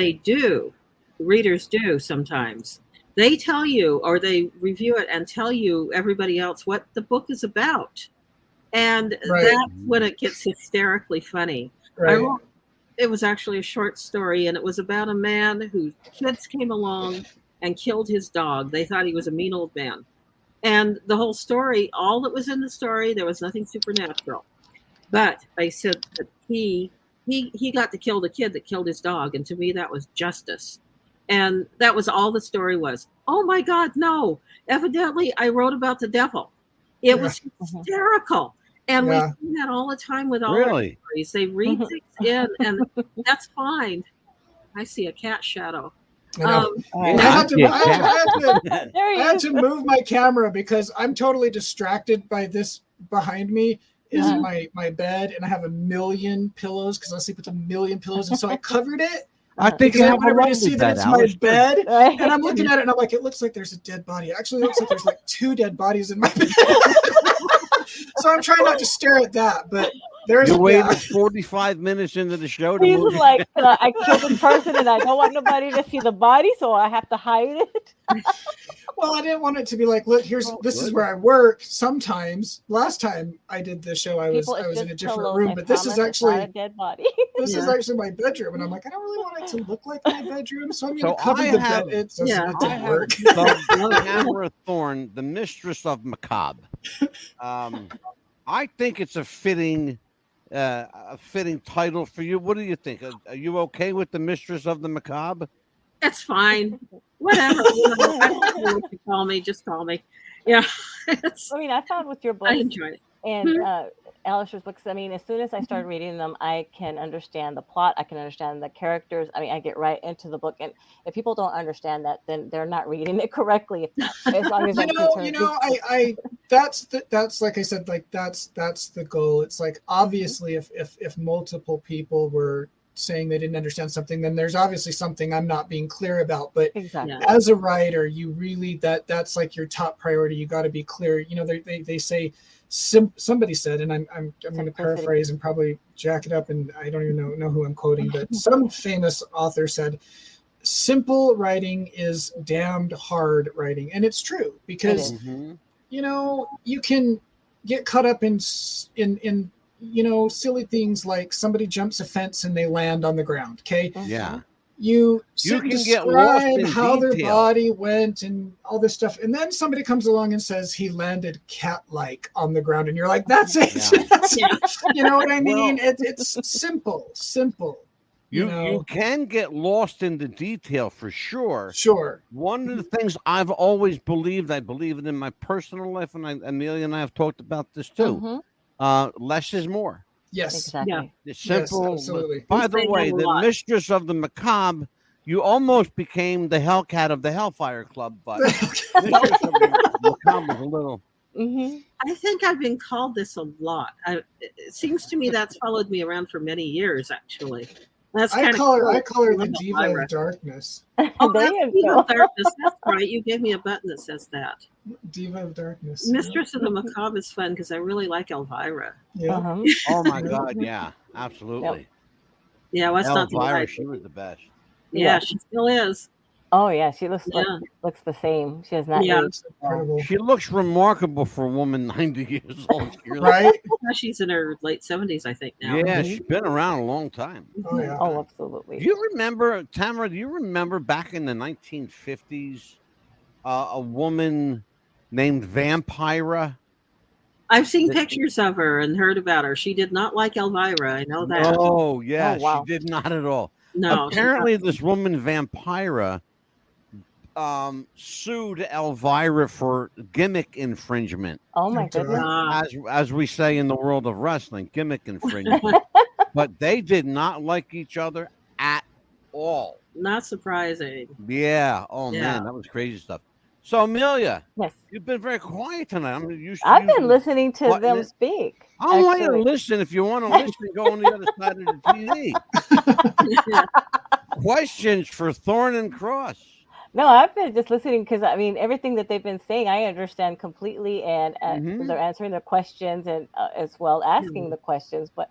readers do sometimes, they tell you, or they review it and tell you, everybody else, what the book is about. And that's when it gets hysterically funny. Right. It was actually a short story, and it was about a man whose kids came along and killed his dog. They thought he was a mean old man. And the whole story, all that was in the story, there was nothing supernatural. But I said that he got to kill the kid that killed his dog, and to me that was justice. And that was all the story was. Oh my God, no. Evidently, I wrote about the devil. It was hysterical. And we see that all the time with all our stories. They read things in, and that's fine. I see a cat shadow. I had to move my camera because I'm totally distracted by this. Behind me is my bed, and I have 1 million pillows because I sleep with 1 million pillows, and so I covered it. I think I want everybody to see that it's my bed, and I'm looking at it, and I'm like, it looks like there's a dead body. Actually, it looks like there's like 2 dead bodies in my bed. So I'm trying not to stare at that, but there's. You waited 45 minutes into the show to move. He's like, I killed this person, and I don't want nobody to see the body, so I have to hide it. Well, I didn't want it to be like, look, this is where I work. Sometimes, last time I did the show, I was in a different room, but this is actually a dead body. This is actually my bedroom, and I'm like, I don't really want it to look like my bedroom, so I'm going to cover the bed. It didn't work. Tamara Thorne, the Mistress of Macabre. I think it's a fitting title for you. What do you think? Are you okay with the Mistress of the Macabre? That's fine. Whatever. I don't care what you call me. Just call me. Yeah. I found with your books, I enjoyed it. And Alistair's books, as soon as I started reading them, I can understand the plot. I can understand the characters. I get right into the book. And if people don't understand that, then they're not reading it correctly. As long as that's like I said, like that's the goal. It's like, obviously if multiple people were saying they didn't understand something, then there's obviously something I'm not being clear about. But as a writer, you really that's like your top priority. You got to be clear. They say, somebody said, and I'm going to paraphrase and probably jack it up, and I don't even know who I'm quoting, but some famous author said, simple writing is damned hard writing. And it's true, because you can get caught up in silly things like somebody jumps a fence and they land on the ground. Okay. Yeah. you can get lost describe in how their detail. body went and all this stuff, and then somebody comes along and says he landed cat-like on the ground, and you're like, that's it. Yeah. That's it. You know what I mean? Well, It's simple. You can get lost in the detail for sure. Sure. One of the things I've always believed, I believe it in my personal life, and Amelia and I have talked about this too. Less is more. Yes. Exactly. Yeah. It's simple. Yes, absolutely. By We the say way, that a the lot. mistress of the macabre, you almost became the Hellcat of the Hellfire Club, but mistress of the macabre was a little. I think I've been called this a lot. It seems to me that's followed me around for many years, actually. That's I kind call her cool. the Diva of Darkness. Oh, There that's you Diva go. of Darkness. That's right. You gave me a button that says that. Diva of Darkness. Mistress of the Macabre is fun because I really like Elvira. Yeah. Oh my God! Yeah, absolutely. Yeah, what's not to Elvira, like? she was the best. Yeah, she still is. Oh yeah, she looks Yeah. looks the same. She has not Yeah. aged. Incredible. She looks remarkable for a woman 90 years old. She really- Right? She's in her late 70s, I think now. Yeah, she's been around a long time. Oh yeah. Oh, absolutely. Do you remember, Tamara, do you remember back in the 1950s, a woman named Vampira? I've seen pictures of her and heard about her. She did not like Elvira. I know that. Oh, yeah, Oh, wow. she did not at all. No. Apparently, this woman, Vampira, sued Elvira for gimmick infringement. Oh my goodness. As we say in the world of wrestling, gimmick infringement. But they did not like each other at all. Not surprising. Yeah. Oh Yeah. man, that was crazy stuff. So Amelia, Yes. you've been very quiet tonight. I've been listening to them speak. I want you to actually. listen. If you want to listen, go on the other side of the TV. Questions for Thorne and Cross. No, I've been just listening because I mean everything that they've been saying, I understand completely, and they're answering their questions and as well asking the questions. But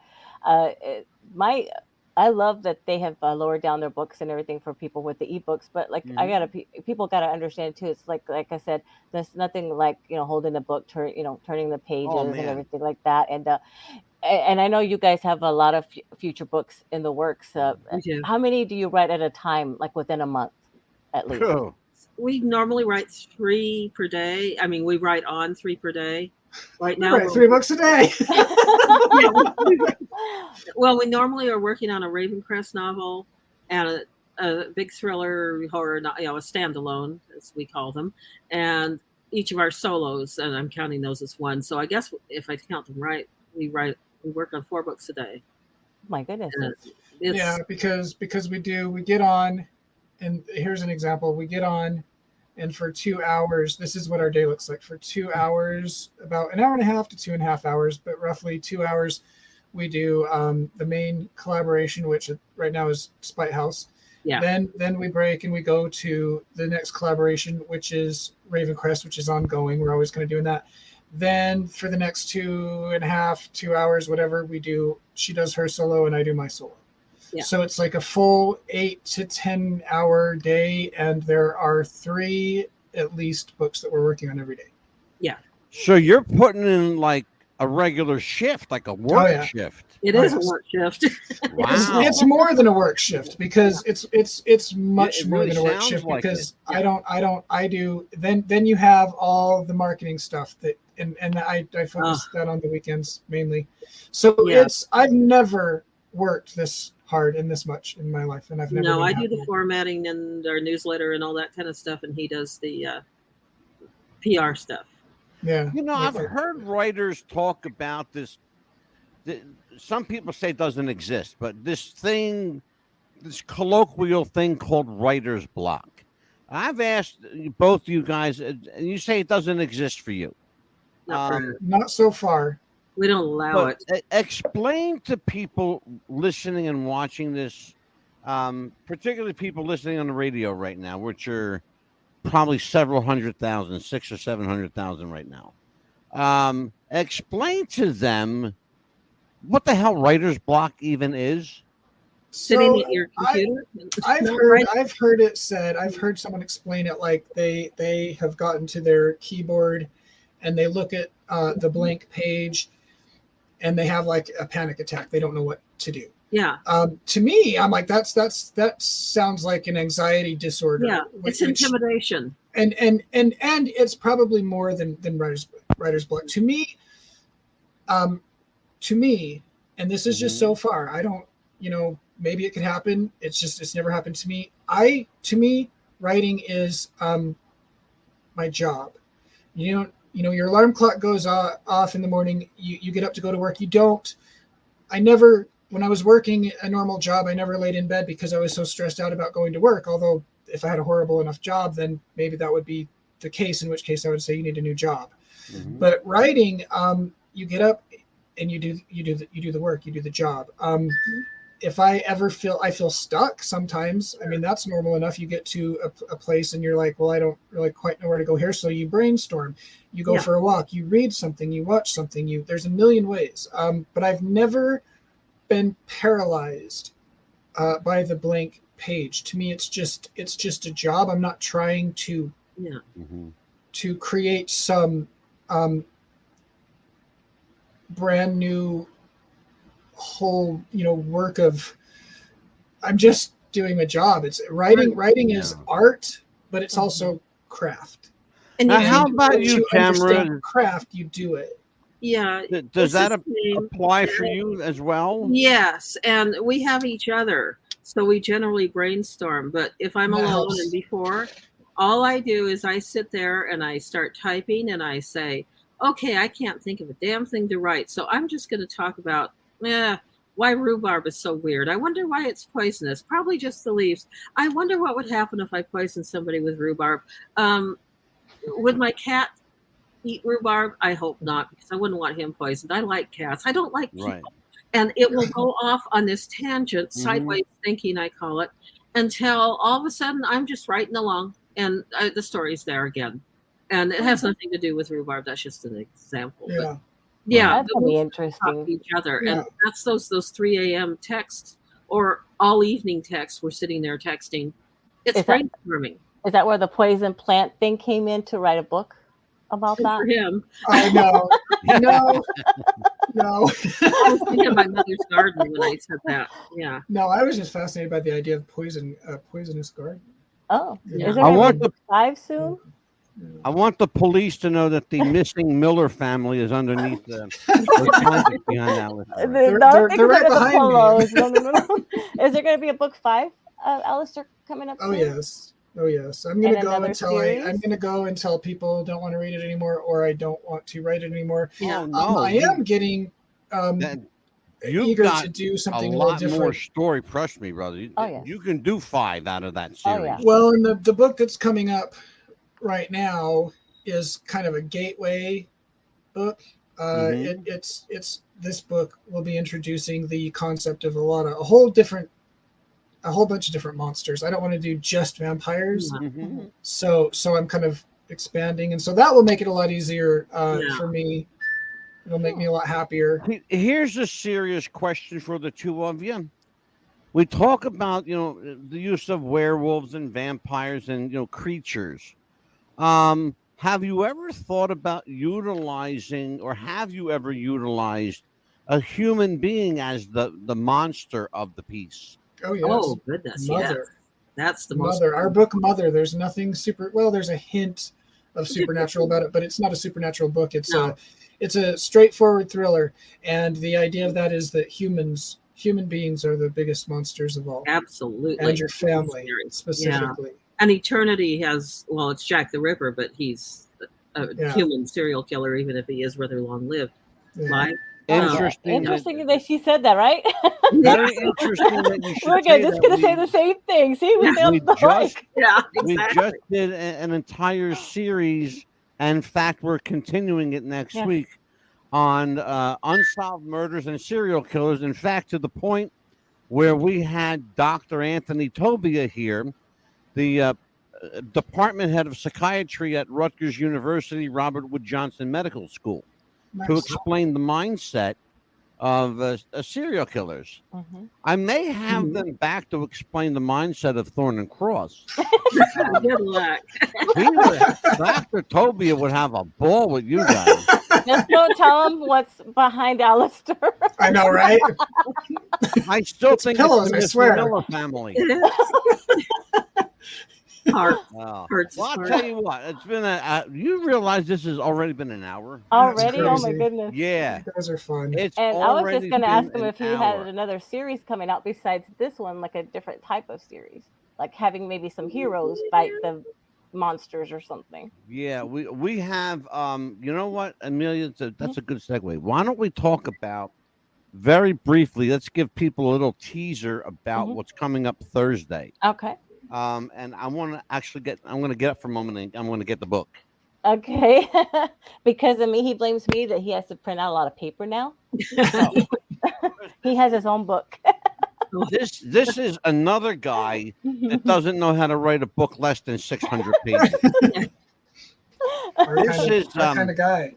I love that they have lowered down their books and everything for people with the ebooks. But like people gotta understand too. It's like I said, there's nothing like holding a book, turning the pages and everything like that. And I know you guys have a lot of future books in the works. How many do you write at a time, like within a month, at least? Cool. We normally write 3 per day. I mean, we write on 3 per day. Right now, Right, 3 books a day. Well, we normally are working on a Ravencrest novel and a big thriller horror, a standalone, as we call them, and each of our solos, and I'm counting those as one. So I guess if I count them right, we work on 4 books a day. My goodness. Yeah, because we get on, and here's an example. We get on, and for 2 hours, this is what our day looks like. For 2 hours, about an hour and a half to 2.5 hours, but roughly 2 hours, we do the main collaboration, which right now is Spite House. Yeah. Then we break and we go to the next collaboration, which is Ravencrest, which is ongoing. We're always kind of doing that. Then for the next 2.5, 2 hours, whatever we do, she does her solo and I do my solo. Yeah. So it's like a full 8 to 10 hour day, and there are 3 at least books that we're working on every day. Yeah. So you're putting in like a regular shift, like a work shift. It is a work shift. Wow. It's more than a work shift because it's much more really than a work sounds shift like because it. I do then you have all the marketing stuff that and I focus that on the weekends mainly. So I've never worked this hard and this much in my life, and I've never. No, I do the formatting and our newsletter and all that kind of stuff, and he does the PR stuff. Yeah. I've heard writers talk about this. Some people say it doesn't exist, but this colloquial thing called writer's block. I've asked both you guys, and you say it doesn't exist for you. Not so far. We don't allow it. Explain to people listening and watching this, particularly people listening on the radio right now, which are probably several 100,000, 600,000 or 700,000 right now. Explain to them what the hell writer's block even is. Sitting at your computer. I've heard it said. I've heard someone explain it like they have gotten to their keyboard and they look at the blank page and they have like a panic attack. They don't know what to do. Yeah. To me, I'm like, that sounds like an anxiety disorder. Yeah, it's intimidation. And it's probably more than writer's block. To me, and this is just so far. I don't, maybe it could happen. It's never happened to me. To me, writing is my job. Your alarm clock goes off in the morning. You get up to go to work. When I was working a normal job, I never laid in bed because I was so stressed out about going to work. Although if I had a horrible enough job, then maybe that would be the case, in which case I would say you need a new job. But writing, you get up and you do the work, you do the job. If I ever feel stuck sometimes, I mean, that's normal enough. You get to a place and you're like, well, I don't really quite know where to go here. So you brainstorm, you go for a walk, you read something, you watch something, there's a million ways. But I've never been paralyzed by the blank page. To me, it's just a job. I'm not trying to create some brand new whole work of. I'm just doing my job. It's writing is art, but it's also craft. And now, how about you, Tamara? Craft, you do it. Yeah. Does that apply for you as well? Yes, and we have each other, so we generally brainstorm. But if I'm alone and before, all I do is I sit there and I start typing and I say, okay, I can't think of a damn thing to write, so I'm just going to talk about why rhubarb is so weird. I wonder why it's poisonous. Probably just the leaves. I wonder what would happen if I poisoned somebody with rhubarb. Would my cat eat rhubarb? I hope not, because I wouldn't want him poisoned. I like cats. I don't like people. Right. And it will go off on this tangent, sideways thinking, I call it, until all of a sudden I'm just writing along and the story's there again. And it has nothing to do with rhubarb. That's just an example. Yeah. Yeah, that's really interesting. Each other, and that's those 3 a.m. texts or all evening texts. We're sitting there texting. It's brainstorming. Is that where the poison plant thing came in to write a book about that? For him. I know. No. I was thinking of my mother's garden when I said that. Yeah. No, I was just fascinated by the idea of poisonous garden. Oh, yeah. Is there going to be 5 soon? I want the police to know that the missing Miller family is underneath the behind that. They're right behind me. No. Is there going to be a book 5, Alistair, coming up soon? Oh yes. I'm going to go until people don't want to read it anymore, or I don't want to write it anymore. Yeah. I am getting eager to do something a little different. More story. Trust me, brother. You can do 5 out of that series. Oh, yeah. Well, and the book that's coming up right now is kind of a gateway book. It's this book will be introducing the concept of a whole bunch of different monsters. I don't want to do just vampires, so I'm kind of expanding, and so that will make it a lot easier for me. It'll make me a lot happier. Here's a serious question for the two of you. We talk about the use of werewolves and vampires and creatures. Have you ever thought about utilizing, or have you ever utilized a human being as the monster of the piece? Oh, yes. Oh, goodness. Mother. Yes. That's the Mother. Our book, Mother, there's nothing there's a hint of supernatural about it, but it's not a supernatural book. It's a straightforward thriller. And the idea of that is that human beings are the biggest monsters of all. Absolutely. And your family, specifically. Yeah. And Eternity it's Jack the Ripper, but he's a human serial killer, even if he is rather long-lived. Yeah. Interesting that she said that, right? Very interesting that you should. We're just going to say the same thing. See, we just did an entire series, and in fact, we're continuing it next week on unsolved murders and serial killers. In fact, to the point where we had Dr. Anthony Tobia here, the department head of psychiatry at Rutgers University, Robert Wood Johnson Medical School, to explain the mindset of serial killers. Mm-hmm. I may have them back to explain the mindset of Thorne and Cross. Good luck. Dr. Tobia would have a ball with you guys. Just don't tell him what's behind Alistair. I know, right? I still It's think pillows, it's I swear. the Miller family. Heart. Well, Hurts I'll his tell you what. It's been you realize this has already been an hour? Already? Oh my crazy. goodness. Yeah, You guys are fun. it's And I was already just going to been ask him an if he hour. had another series coming out besides this one, like a different type of series, like having maybe some heroes fight the monsters or something. Yeah, we have. You know what, Amelia? That's a good segue. Why don't we talk about very briefly? Let's give people a little teaser about what's coming up Thursday. Okay. And I want to actually I'm going to get up for a moment and I'm going to get the book. Okay. Because of me, he blames me that he has to print out a lot of paper now. So, he has his own book. This is another guy that doesn't know how to write a book less than 600 pages. Our kind of guy.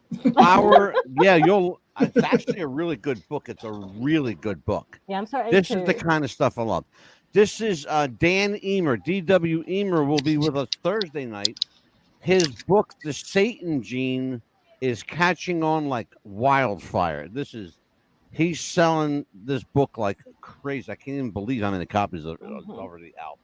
It's actually a really good book. It's a really good book. Yeah, I'm sorry. This is the kind of stuff I love. This is Dan Emer. D.W. Emer will be with us Thursday night. His book, The Satan Gene, is catching on like wildfire. He's selling this book like crazy. I can't even believe how many copies are already out.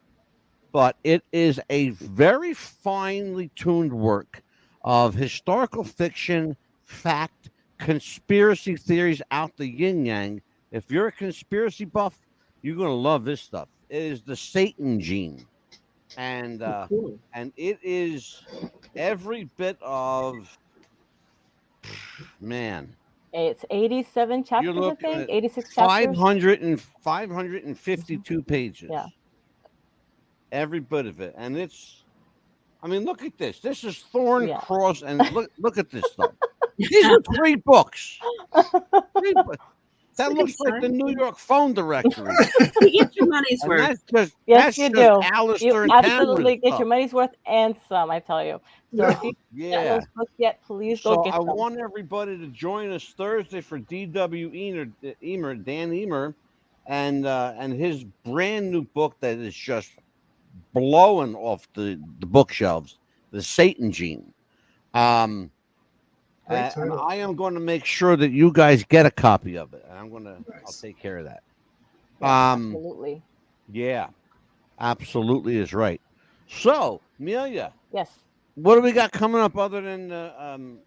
But it is a very finely tuned work of historical fiction, fact, conspiracy theories out the yin yang. If you're a conspiracy buff, you're going to love this stuff. It is The Satan Gene. And and it is every bit of, man. It's 87 chapters, I think. 86 chapters. 552 pages. Yeah. Every bit of it. And look at this. This is Thorne, Cross, and look at this stuff. These are 3 books. That looks like the New York phone directory. You get your money's worth. Yes, you do. Alistair you and absolutely Tamara's get stuff. your money's worth and some, I tell you. So if you haven't got those books yet, please go get them. I want everybody to join us Thursday for D.W. Emer, Dan Emer, and his brand new book that is just blowing off the bookshelves, The Satan Gene. And I am going to make sure that you guys get a copy of it. And I'll take care of that. Absolutely. Yeah, absolutely is right. So, Amelia. Yes. What do we got coming up other than tell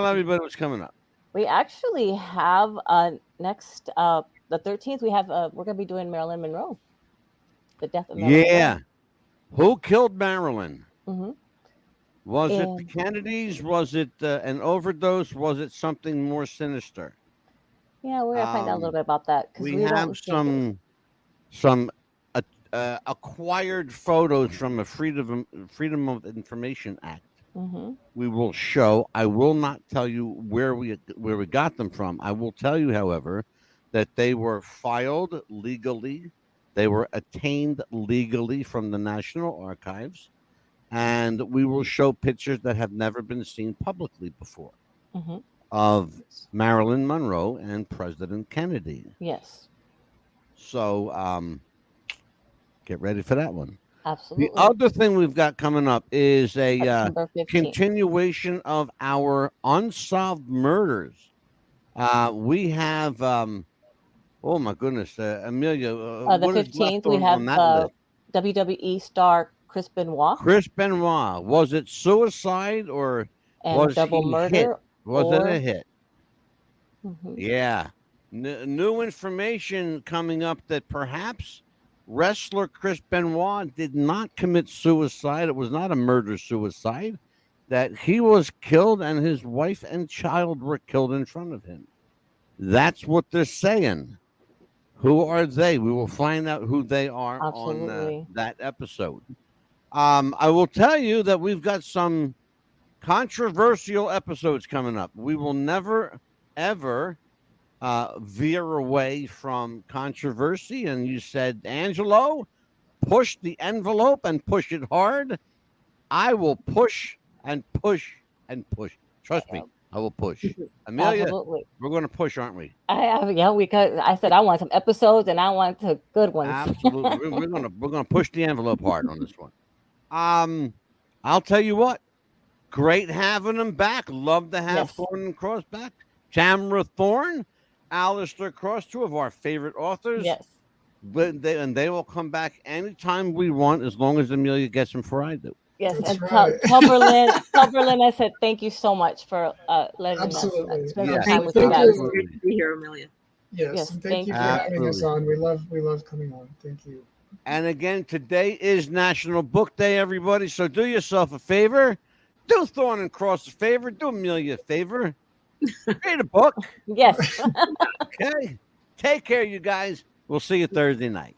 everybody what's coming up. We actually have next the 13th. We have we're going to be doing Marilyn Monroe. The death of Marilyn Monroe. Who killed Marilyn? Mm-hmm. Was it the Kennedys? Was it an overdose? Was it something more sinister? Yeah, we're gonna find out a little bit about that. We have some acquired photos from the Freedom of Information Act. Mm-hmm. We will show. I will not tell you where we got them from. I will tell you, however, that they were filed legally. They were attained legally from the National Archives. And we will show pictures that have never been seen publicly before of Marilyn Monroe and President Kennedy. Yes. So get ready for that one. Absolutely. The other thing we've got coming up is a continuation of our unsolved murders. We have, oh my goodness, Amelia. The 15th, we have WWE star Chris Benoit. Chris Benoit. Was it suicide or was double murder? Hit? Was it a hit? Mm-hmm. Yeah. New information coming up that perhaps wrestler Chris Benoit did not commit suicide. It was not a murder-suicide. That he was killed and his wife and child were killed in front of him. That's what they're saying. Who are they? We will find out who they are on that episode. I will tell you that we've got some controversial episodes coming up. We will never, ever veer away from controversy. And you said, Angelo, push the envelope and push it hard. I will push and push and push. Trust me, I will push. Amelia, Absolutely. we're going to push, aren't we? I said I want some episodes and I want the good ones. Absolutely. we're gonna push the envelope hard on this one. I'll tell you what. Great having them back. Love to have Thorne and Cross back. Tamara Thorne, Alistair Cross, two of our favorite authors. Yes. But they will come back anytime we want, as long as Amelia gets them before I do. Yes, That's and right. tell Berlin, I said thank you so much for letting us spend some time with you guys. It's great to be here, Amelia. Yes, thank you for having us on. We love coming on. Thank you. And again, today is National Book Day, everybody. So do yourself a favor. Do Thorne and Cross a favor. Do Amelia a favor. Read a book. Yes. Okay. Take care, you guys. We'll see you Thursday night.